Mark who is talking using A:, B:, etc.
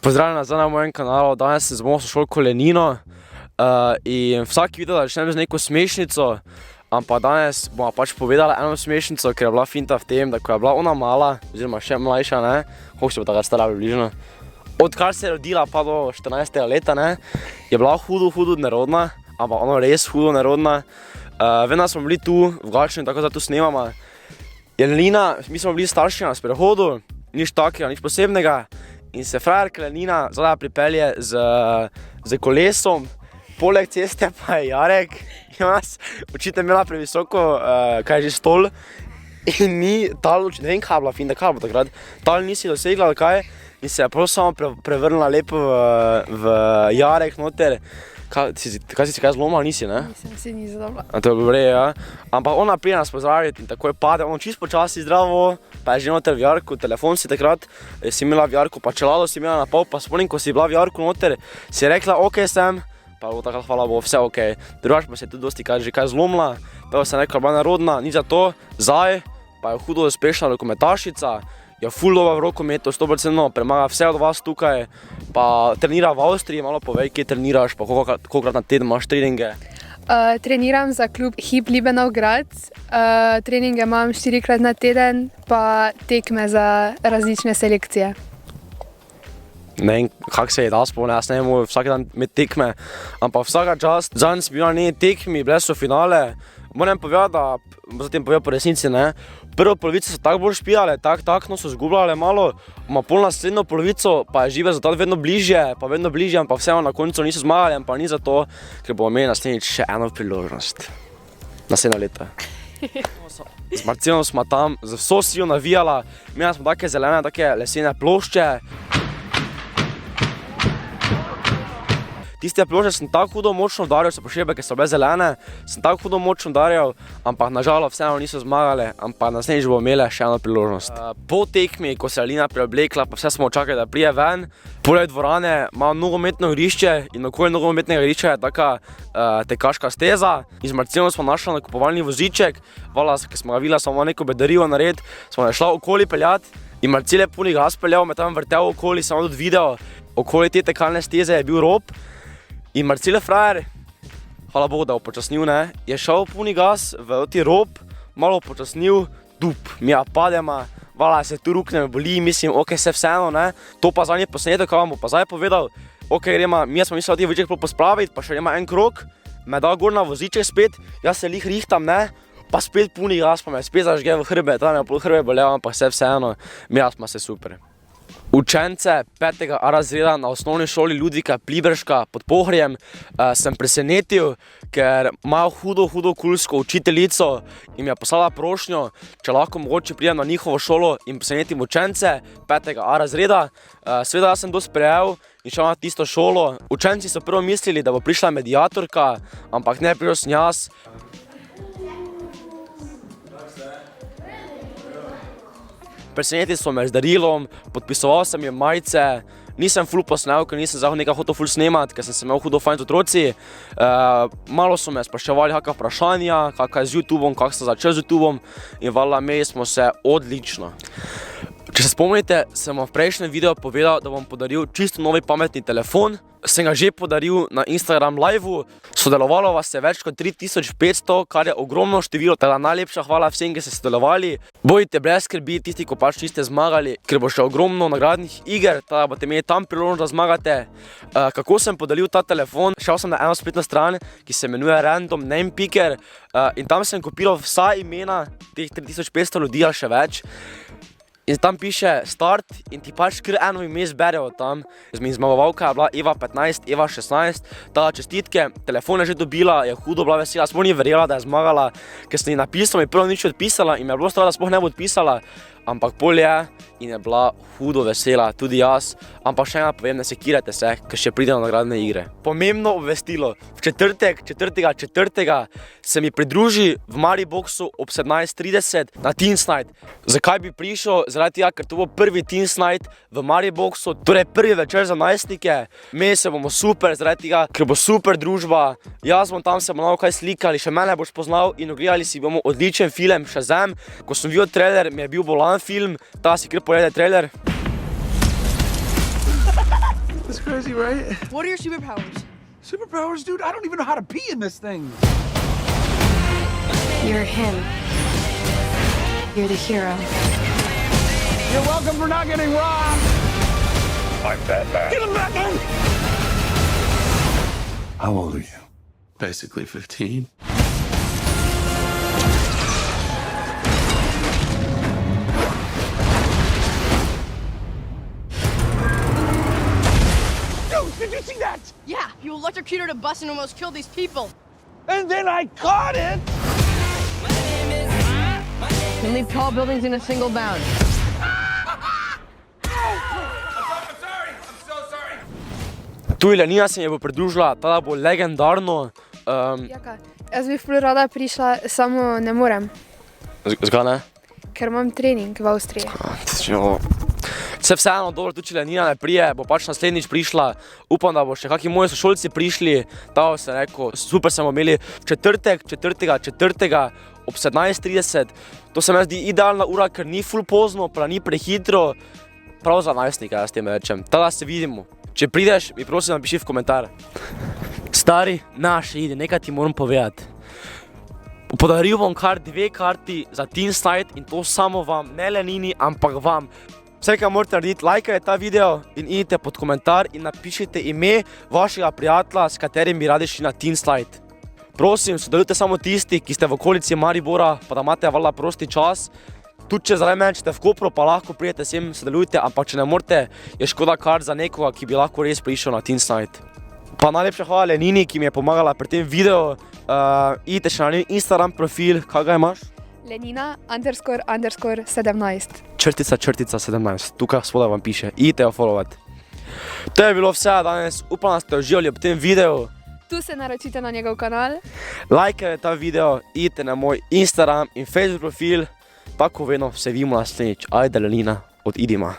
A: Pozdravljena zdaj na mojem kanalu, danes sem z mojo sošolko Lenino in vsak video začnem z neko smešnico, ampak danes bova pač povedala eno smešnico, ker je bila finta v tem, da ko je bila ona mala, oziroma še mlajša, ne, koliko se bo takrat stara približno, odkar se je rodila pa do 14. leta, ne, je bila hudo nerodna, ampak ono res hudo nerodna. Vedno smo bili tu v Galčini, tako da tu snemamo. Je Lenina, mi smo bili starši na sprehodu, nič takega, nič posebnega. In se frajerka Lenina zadaj pripelje z kolesom, poleg ceste pa je Jarek, očitno imela previsoko, kaj je že stol, in ni tal, ne vem kaj je bila finta, kaj bo takrat, tal nisi dosegla ali kaj, in se je prav samo prevrnila lepo v Jarek noter. Kaj si kaj zlomila, nisi, ne?
B: Nisem si ni zadobila.
A: A to je bilo vrej, ja. Ampak ona prije nas pozdraviti in takoj pade, ono čisto počasi zdravo, pa je že noter v Jarku, telefon si takrat, si imela v Jarku, pa čelado si imela na pol, pa spomnim, ko si bila v Jarku noter, si rekla, ok sem, pa je bilo takrat, hvala bo, vse ok. Drugač pa se je tudi dosti že kaj zlomila, pa sem rekla, bila nerodna, nič za to, zdaj pa je hudo uspešna rokometašica, je ful dobra v rokometu, 100% premaga vse od vas tukaj, pa trenira v Avstriji, malo povej, kje treniraš, pa kolikrat na teden imaš treninge?
B: Treniram za klub Hip Libenov Grad, treninge imam 4-krat na teden, pa tekme za različne selekcije.
A: Ne vem, kako se je da spomne, jaz ne vem, vsak dan imeti tekme, ampak vsaka čast, zadnji sem bil na njeni tekmi, bile so finale. Moram povedati, da, zatem povedal po resnici, ne, prvo polovico so tako bolj špijale, takno so zgubljale malo, pol naslednjo polovico pa je živ rezultat vedno bližje, ampak vseeno na koncu niso zmagali, ampak ni zato, ker bomo imeli naslednjič še eno priložnost. Naslednjo leto. Z Marcelom smo tam z vso silo navijala, imeli smo take zelene, take lesene plošče. Tiste plošče sem tako hudo močno udarjal, se posebej, ker so bile zelene, sem tako hudo močno udarjal, ampak nažalost vseeno niso zmagali, ampak naslednjič bomo imeli še eno priložnost. Po tekmi, ko se je Lenina preoblekla, pa vse smo čakali, da prije ven, poleg dvorane ima nogometno igrišče in okoli nogometnega igrišča je taka tekaška steza. In z Marcelom smo našli nakupovalni voziček, vala, ker smo ga videli, samo neko bedarijo narediti, smo šla okoli peljati in Marcel je polni gas peljal, me tam vrtel okoli, sem tudi video, okoli te tekalne steze je bil rob. In Marcel frajer, hvala Bogu, da je upočasnil, ne, je šel polni gas v ti rob, malo upočasnil, dup, mi ja padema, vala se tu rukne, me boli, mislim, ok, se vseeno, ne, to pa zadnji posnetek, kaj vam bo pa zdaj povedal, ok, gremo, mi smo mislili, da ti voziček pospraviti, pa še gremo en krog, me da gor na voziček spet, jaz se lih rihtam, ne, pa spet polni gas, pa me spet zažge v hrbe, tam je pol hrbe bolel, ampak se vseeno, mi smo se super. Učence 5. A razreda na osnovni šoli Ludvika Pliberška pod Pohorjem sem presenetil, ker imajo hudo kulsko učiteljico in mi je poslala prošnjo, če lahko mogoče pridem na njihovo šolo in presenetim učence 5. A razreda. Seveda jaz sem to sprejel in šel na tisto šolo. Učenci so prvo mislili, da bo prišla mediatorka, ampak ne, prišel sem jaz. Presenetil so me z darilom, podpisoval sem jim majice, nisem ful posnel, ker nisem nekaj hotel ful snemati, ker sem se imel hudo fajn z otroci. Malo so me spraševali kakva vprašanja, kakva je z YouTubeom, kak sem začel z YouTubeom in vala, imeli smo se odlično. Če se spomnite, sem vam v prejšnjem videu povedal, da bom podaril čisto novi pametni telefon. Sem ga že podaril na Instagram live-u, sodelovalo vas je več kot 3500, kar je ogromno število, teda najlepša hvala vsem, ki ste sodelovali. Bojite brez skrbi, tisti, ko pač niste zmagali, ker bo še ogromno nagradnih iger, teda boste imeli tam priložnost, da zmagate. Kako sem podaril ta telefon? Šel sem na eno spletno stran, ki se imenuje Random Name Picker in tam sem kopiral vsa imena teh 3500 ljudi ali še več. In tam piše start in ti pač kar eno ime zberejo tam. Zmagovalka je bila Eva 15, Eva 16, ta čestitke, telefon je že dobila, je hudo bila vesela, sploh ni verjela, da je zmagala, ker sem ji napisal, mi prvo nič odpisala in me je bilo strah, da sploh ne bo odpisala, ampak pol je in je bila hudo vesela, tudi jaz, ampak še ena povem, ne sekirajte se, ker še pride na nagradne igre. Pomembno obvestilo, v četrtek, 4.4. se mi pridruži v Mariboxu ob 17:30 na Teens Night. Zakaj bi prišel? Zaradi tega, ker to bo prvi Teens Night v Mariboxu, torej prvi večer za najstnike. Mi se bomo super, zaradi tega, ker bo super družba. Jaz bom tam se malo kaj slikali, še mene boš poznal in ogledali si bomo odličen film Shazam. Ko sem videl trailer, mi je bil bolan film, ta si kar pogledaj trailer.
C: crazy, right?
D: What are your superpowers?
C: Superpowers, dude? I don't even know how to pee in this thing.
D: You're him. You're the hero.
C: You're welcome for not getting robbed.
E: I'm Batman.
C: Get him, Batman!
E: How old are you?
C: Basically 15. Dude, did you see that?
D: Yeah, you electrocuted a bus and almost killed these people.
C: And then I caught it!
D: You leave tall buildings in a single bound.
A: Tu je Lenina se mi bo pridružila, tada bo legendarno.
B: Jaka, jaz bi ful rada prišla, samo ne morem,
A: Zgaj ne?
B: ker imam trening v Avstriji.
A: Se vseeno dobro, tudi če Lenina ne prije, bo pač naslednjič prišla. Upam, da bo še kakšni moji sošolci prišli. Ta se rekel, super smo imeli v četrtek ob 17:30. To se mi zdi idealna ura, ker ni ful pozno, pa ni prehitro. Prav za najstnika, jaz tem rečem. Tada se vidimo. Če prideš, mi prosim napiši v komentar. Stari, naš idi, nekaj ti moram povedati. Podaril bom kar 2 karti za Teamslide in to samo vam, ne Lenini, ampak vam. Vse, kar morate narediti, lajkajte ta video in idite pod komentar in napišite ime vašega prijatelja, s katerim bi radi šli na Teamslide. Prosim, sodelujte samo tisti, ki ste v okolici Maribora, pa da imate valjda prosti čas. Tudi če zaradi mene, če ste v Kopru, pa lahko pridete sem, sodelujte, ampak če ne morete, je škoda kar za nekoga, ki bi lahko res prišel na Teamslide. Pa najlepša hvala Lenini, ki mi je pomagala pri tem videu. Idite še na njen Instagram profil, kaj ga imaš?
B: Lenina__17.
A: __ 17, tukaj spodaj vam piše, idite jo followat. To je bilo vse danes, upam, da ste uživali ob tem videu.
B: Tu se naročite na njegov kanal.
A: Lajkajte ta video, idite na moj Instagram in Facebook profil, pa ko vedno se vidimo naslednjič. Ajde Lenina, odidima.